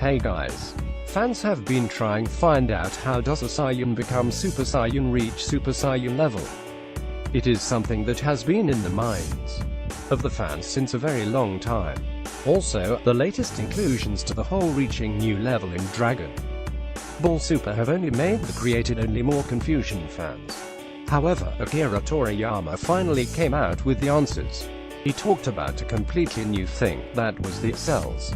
Hey guys. Fans have been trying to find out how does a Saiyan become Super Saiyan, reach Super Saiyan level. It is something that has been in the minds of the fans since a very long time. Also, the latest inclusions to the whole reaching new level in Dragon Ball Super have only created only more confusion fans. However, Akira Toriyama finally came out with the answers. He talked about a completely new thing, that was the cells.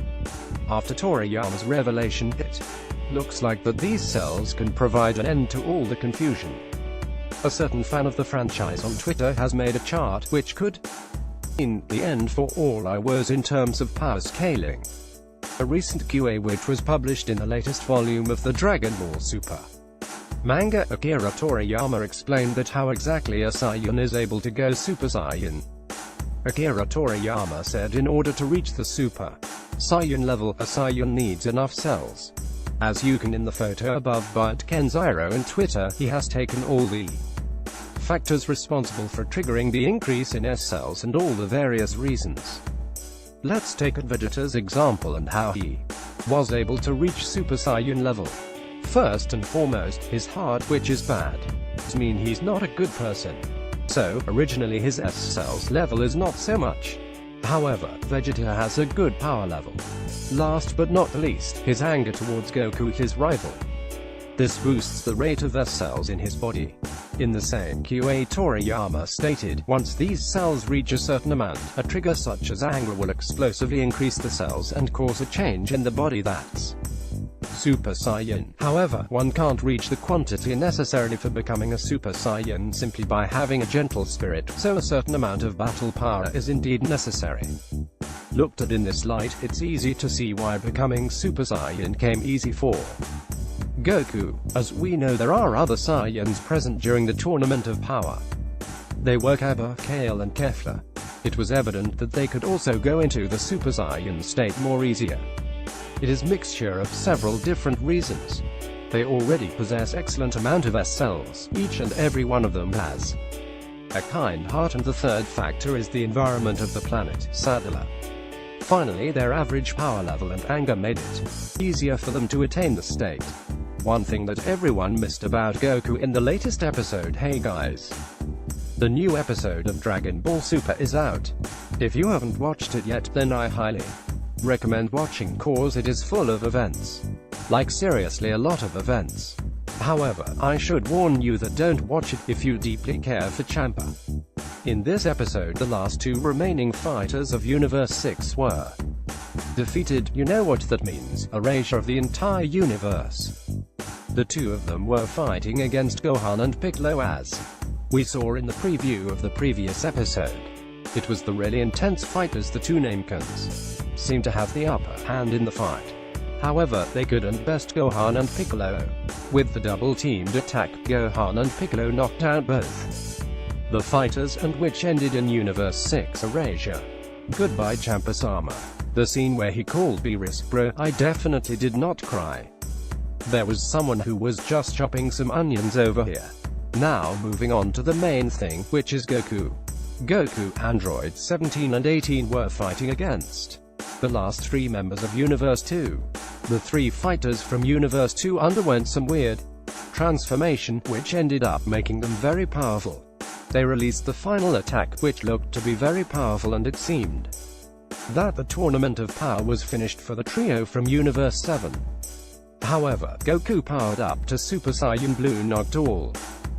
After Toriyama's revelation, it looks like that these cells can provide an end to all the confusion. A certain fan of the franchise on Twitter has made a chart which could mean the end for all I was in terms of power scaling. A recent QA which was published in the latest volume of the Dragon Ball Super manga, Akira Toriyama explained that how exactly a Saiyan is able to go Super Saiyan. Akira Toriyama said in order to reach the Super Saiyan level, a Saiyan needs enough cells. As you can in the photo above by Kenziro on Twitter, he has taken all the factors responsible for triggering the increase in S cells and all the various reasons. Let's take a Vegeta's example and how he was able to reach Super Saiyan level. First and foremost, his heart, which is bad. This means he's not a good person. So, originally his S cells level is not so much. However, Vegeta has a good power level. Last but not least, his anger towards Goku, his rival. This boosts the rate of S cells in his body. In the same QA, Toriyama stated, once these cells reach a certain amount, a trigger such as anger will explosively increase the cells and cause a change in the body that's Super Saiyan. However, one can't reach the quantity necessarily for becoming a Super Saiyan simply by having a gentle spirit, so a certain amount of battle power is indeed necessary. Looked at in this light, it's easy to see why becoming Super Saiyan came easy for Goku. As we know, there are other Saiyans present during the Tournament of Power. They were Cabba, Kale and Kefla. It was evident that they could also go into the Super Saiyan state more easier. It is mixture of several different reasons. They already possess excellent amount of S cells, each and every one of them has a kind heart, and the third factor is the environment of the planet, Sadala. Finally, their average power level and anger made it easier for them to attain the state. One thing that everyone missed about Goku in the latest episode. Hey guys, the new episode of Dragon Ball Super is out. If you haven't watched it yet, then I highly recommend watching cause it is full of events. Like seriously a lot of events. However, I should warn you that don't watch it if you deeply care for Champa. In this episode, the last two remaining fighters of Universe 6 were defeated. You know what that means, erasure of the entire universe. The two of them were fighting against Gohan and Piccolo as we saw in the preview of the previous episode. It was the really intense fight as the two Namekins seemed to have the upper hand in the fight. However, they couldn't best Gohan and Piccolo. With the double-teamed attack, Gohan and Piccolo knocked out both the fighters, and which ended in Universe 6 erasure. Goodbye Champa-sama. The scene where he called Beerus bro, I definitely did not cry. There was someone who was just chopping some onions over here. Now moving on to the main thing, which is Goku. Goku, Android 17 and 18 were fighting against the last three members of Universe 2. The three fighters from Universe 2 underwent some weird transformation, which ended up making them very powerful. They released the final attack, which looked to be very powerful, and it seemed that the Tournament of Power was finished for the trio from Universe 7. However, Goku powered up to Super Saiyan Blue, knocked all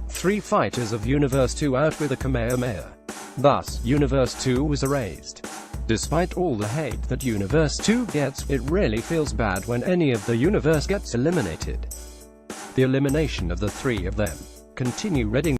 three fighters of Universe 2 out with a Kamehameha. Thus, Universe 2 was erased. Despite all the hate that Universe 2 gets, it really feels bad when any of the universe gets eliminated. The elimination of the three of them continue reading